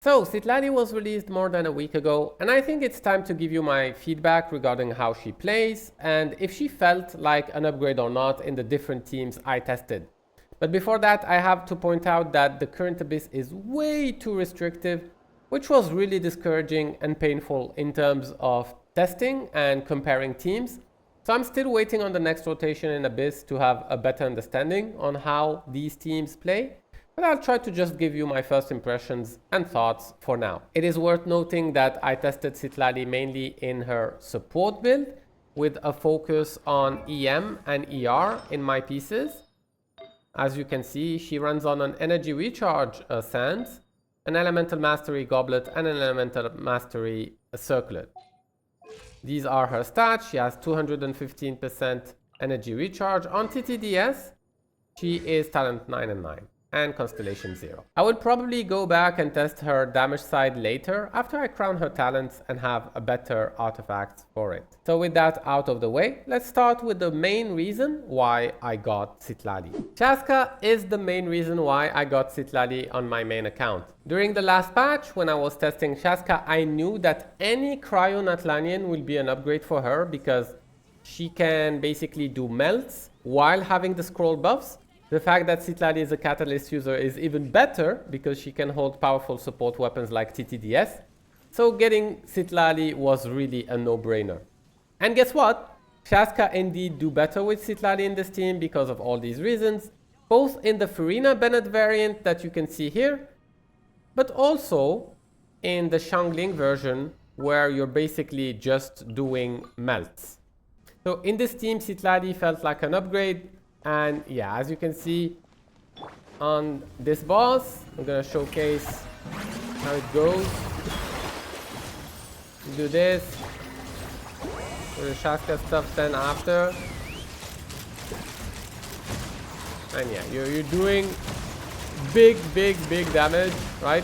So, Citlali was released more than a week ago, and I think it's time to give you my feedback regarding how she plays and if she felt like an upgrade or not in the different teams I tested. But before that, I have to point out that the current Abyss is way too restrictive, which was really discouraging and painful in terms of testing and comparing teams. So I'm still waiting on the next rotation in Abyss to have a better understanding on how these teams play. But I'll try to just give you my first impressions and thoughts for now. It is worth noting that I tested Citlali mainly in her support build with a focus on EM and ER in my pieces. As you can see, she runs on an energy recharge sands, an elemental mastery goblet, and an elemental mastery circlet. These are her stats. She has 215% energy recharge. On TTDS, she is talent 9 and 9. And Constellation 0. I would probably go back and test her damage side later after I crown her talents and have a better artifact for it. So with that out of the way, let's start with the main reason why I got Citlali. Chasca is the main reason why I got Citlali on my main account. During the last patch, when I was testing Chasca, I knew that any Cryo Natlanian will be an upgrade for her because she can basically do melts while having the scroll buffs. The fact that Citlali is a catalyst user is even better because she can hold powerful support weapons like TTDS. So getting Citlali was really a no-brainer. And guess what? Chasca indeed do better with Citlali in this team because of all these reasons, both in the Farina Bennett variant that you can see here, but also in the Xiangling version where you're basically just doing melts. So in this team, Citlali felt like an upgrade. And yeah, as you can see on this boss, I'm gonna showcase how it goes. You do this, do the Chasca stuff then after. And yeah, you're doing big damage, right?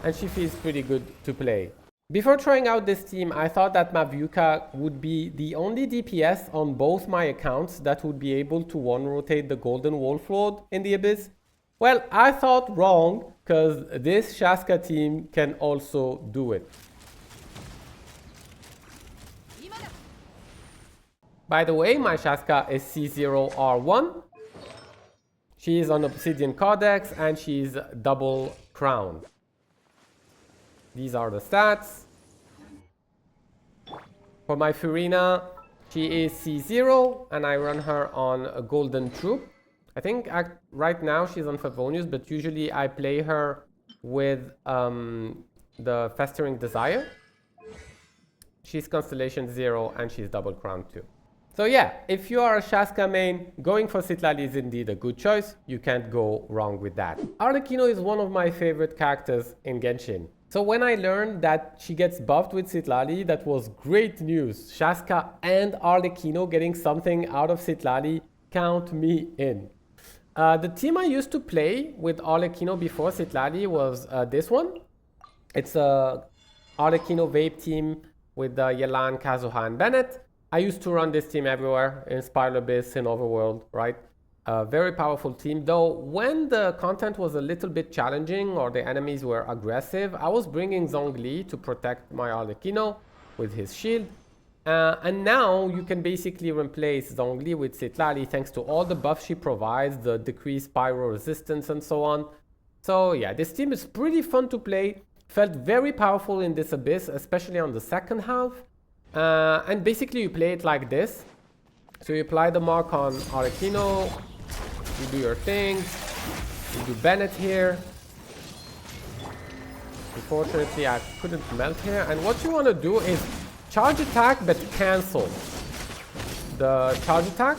And she feels pretty good to play. Before trying out this team, I thought that Mavuka would be the only DPS on both my accounts that would be able to one-rotate the Golden Wolf Lord in the Abyss. Well, I thought wrong, because this Chasca team can also do it. By the way, my Chasca is C0R1. She is on Obsidian Codex and she's double crowned. These are the stats. For my Farina, she is C0 and I run her on a Golden Troop. I think right now she's on Favonius, but usually I play her with the Festering Desire. She's Constellation 0 and she's double crowned too. So yeah, if you are a Chasca main, going for Citlali is indeed a good choice. You can't go wrong with that. Arlecchino is one of my favorite characters in Genshin. So when I learned that she gets buffed with Citlali, that was great news. Chasca and Arlecchino getting something out of Citlali, count me in. The team I used to play with Arlecchino before Citlali was this one. It's a Arlecchino Vape team with Yelan, Kazuha, and Bennett. I used to run this team everywhere, in Spiral Abyss, in Overworld, right? A very powerful team, though when the content was a little bit challenging or the enemies were aggressive, I was bringing Zhongli to protect my Arlecchino with his shield. And now you can basically replace Zhongli with Citlali thanks to all the buffs she provides, the decreased pyro resistance and so on. So yeah, this team is pretty fun to play, felt very powerful in this Abyss, especially on the second half. And basically you play it like this. So you apply the mark on Arlecchino, you do your thing, you do Bennett here. Unfortunately, I couldn't melt here. And what you want to do is charge attack, but cancel the charge attack.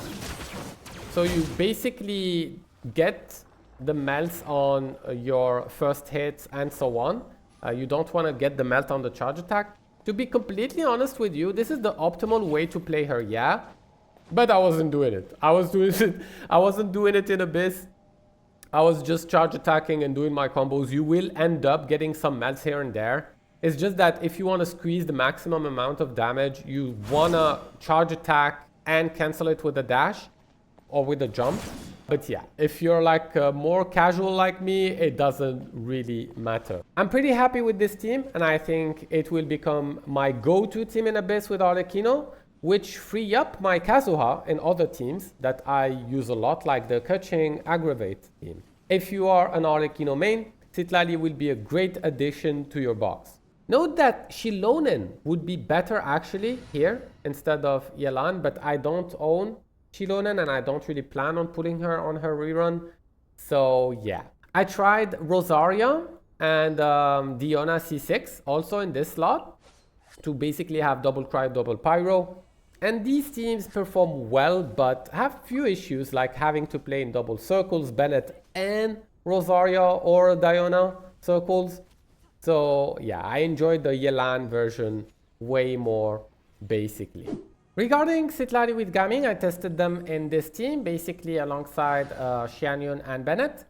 So you basically get the melts on your first hits and so on. You don't want to get the melt on the charge attack. To be completely honest with you, this is the optimal way to play her, yeah. But I wasn't doing it. I wasn't doing it in Abyss. I was just charge attacking and doing my combos. You will end up getting some melts here and there. It's just that if you want to squeeze the maximum amount of damage, you want to charge attack and cancel it with a dash or with a jump. But yeah, if you're like more casual like me, it doesn't really matter. I'm pretty happy with this team, and I think it will become my go-to team in Abyss with Arlecchino, which free up my Kazuha in other teams that I use a lot, like the Keqing Aggravate team. If you are an Arlecchino main, Citlali will be a great addition to your box. Note that Shilonen would be better actually here instead of Yelan, but I don't own Shilonen and I don't really plan on putting her on her rerun. So yeah, I tried Rosaria and Diona C6 also in this slot to basically have double cryo, double pyro. And these teams perform well, but have few issues like having to play in double circles, Bennett and Rosaria or Diona circles. So yeah, I enjoyed the Yelan version way more basically. Regarding Citlali with Gaming, I tested them in this team basically alongside Xianyun and Bennett.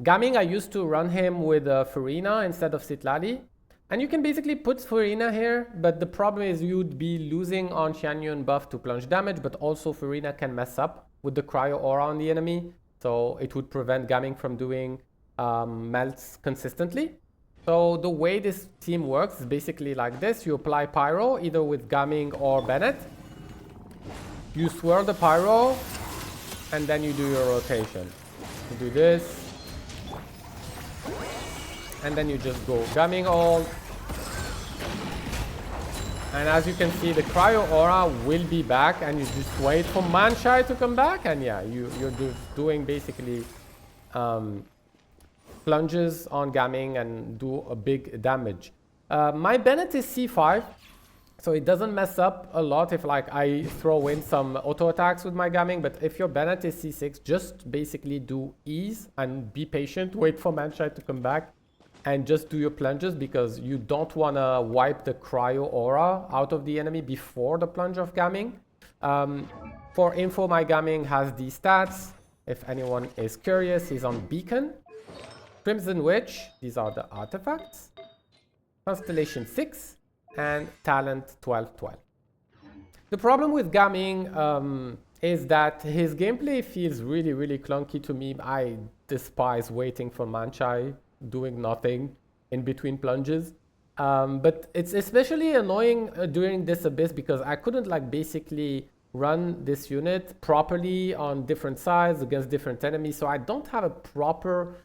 Gaming, I used to run him with Farina instead of Citlali. And you can basically put Farina here, but the problem is you'd be losing on Xianyun buff to plunge damage, but also Farina can mess up with the cryo aura on the enemy. So it would prevent Gaming from doing melts consistently. So the way this team works is basically like this. You apply Pyro either with Gaming or Bennett. You swirl the Pyro and then you do your rotation. You do this. And then you just go Gaming ult. And as you can see, the cryo aura will be back and you just wait for Manshai to come back. And yeah, you're doing basically plunges on Gaming and do a big damage. My Bennett is C5, so it doesn't mess up a lot if like I throw in some auto attacks with my Gaming, but if your Bennett is C6, just basically do ease and be patient, wait for Manshai to come back and just do your plunges because you don't want to wipe the cryo aura out of the enemy before the plunge of Gaming. For info, my Gaming has these stats. If anyone is curious, he's on Beacon. Crimson Witch, these are the artifacts. Constellation 6 and Talent 12-12. The problem with Gaming is that his gameplay feels really, really clunky to me. I despise waiting for Manshai, doing nothing in between plunges. But it's especially annoying during this Abyss because I couldn't like basically run this unit properly on different sides against different enemies. So I don't have a proper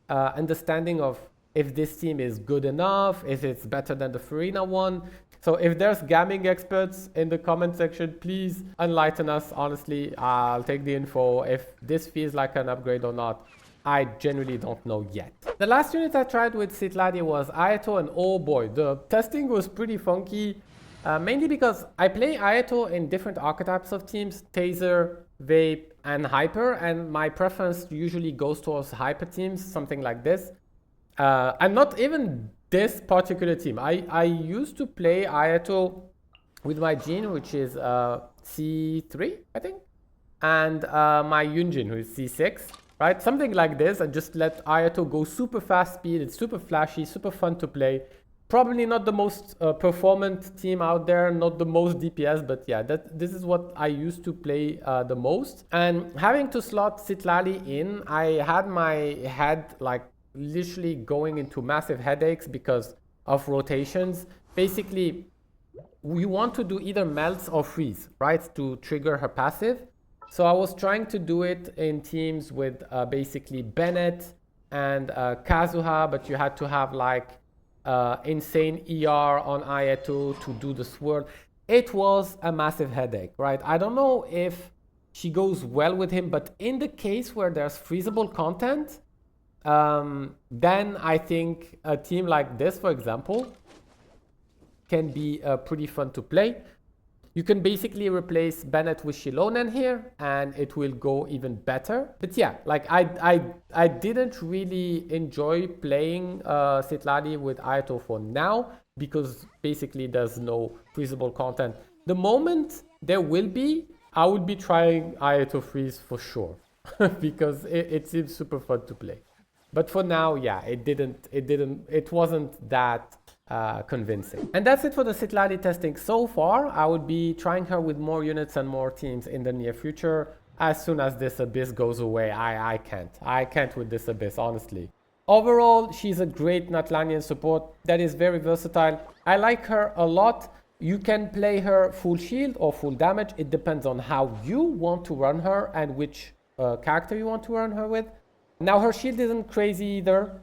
understanding of if this team is good enough, if it's better than the Farina one. So if there's Gaming experts in the comment section, please enlighten us. Honestly, I'll take the info if this feels like an upgrade or not. I genuinely don't know yet. The last unit I tried with Citlali was Ayato, and oh boy, the testing was pretty funky. Mainly because I play Ayato in different archetypes of teams, Taser, Vape, and Hyper, and my preference usually goes towards Hyper teams, something like this. And not even this particular team. I used to play Ayato with my Jin, which is C3, I think, and my Yunjin, who is C6. Right, something like this, and just let Ayato go super fast speed. It's super flashy, super fun to play. Probably not the most performant team out there, not the most DPS, but yeah, this is what I used to play the most. And having to slot Citlali in, I had my head like literally going into massive headaches because of rotations. Basically, you want to do either melts or freeze, right, to trigger her passive. So I was trying to do it in teams with basically Bennett and Kazuha, but you had to have like insane ER on Ayato to do the swirl. It was a massive headache, right? I don't know if she goes well with him, but in the case where there's freezable content, then I think a team like this, for example, can be pretty fun to play. You can basically replace Bennett with Shilonen here and it will go even better. But yeah, like I didn't really enjoy playing Citlali with Ayato for now because basically there's no freezable content. The moment there will be, I would be trying Ayato freeze for sure because it seems super fun to play. But for now, yeah, it wasn't that convincing. And that's it for the Citlali testing so far. I would be trying her with more units and more teams in the near future. as soon as this Abyss goes away. I can't with this Abyss, honestly. Overall, she's a great Natlanian support that is very versatile. I like her a lot. You can play her full shield or full damage. It depends on how you want to run her and which character you want to run her with. Now, her shield isn't crazy either,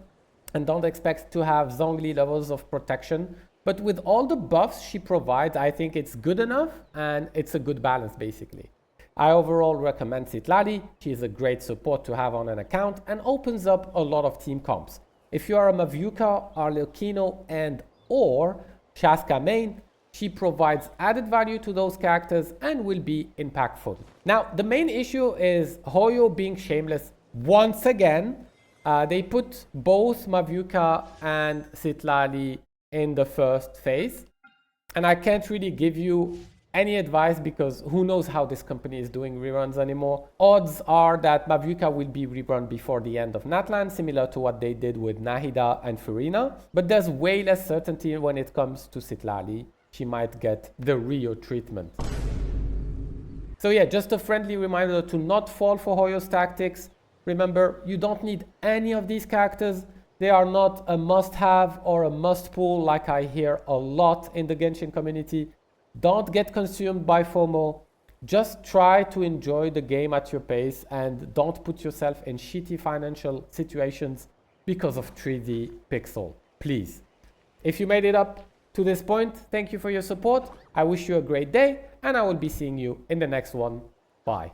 and don't expect to have Zhongli levels of protection. But with all the buffs she provides, I think it's good enough, and it's a good balance, basically. I overall recommend Citlali. She is a great support to have on an account and opens up a lot of team comps. If you are a Mavuka, Arlecchino, and or Chasca main, she provides added value to those characters and will be impactful. Now, the main issue is Hoyo being shameless once again. They put both Mavuka and Citlali in the first phase. And I can't really give you any advice because who knows how this company is doing reruns anymore. Odds are that Mavuka will be rerun before the end of Natlan, similar to what they did with Nahida and Furina. But there's way less certainty when it comes to Citlali. She might get the Rio treatment. So yeah, just a friendly reminder to not fall for Hoyo's tactics. Remember, you don't need any of these characters. They are not a must-have or a must-pull like I hear a lot in the Genshin community. Don't get consumed by FOMO. Just try to enjoy the game at your pace and don't put yourself in shitty financial situations because of 3D pixel, please. If you made it up to this point, thank you for your support. I wish you a great day and I will be seeing you in the next one. Bye.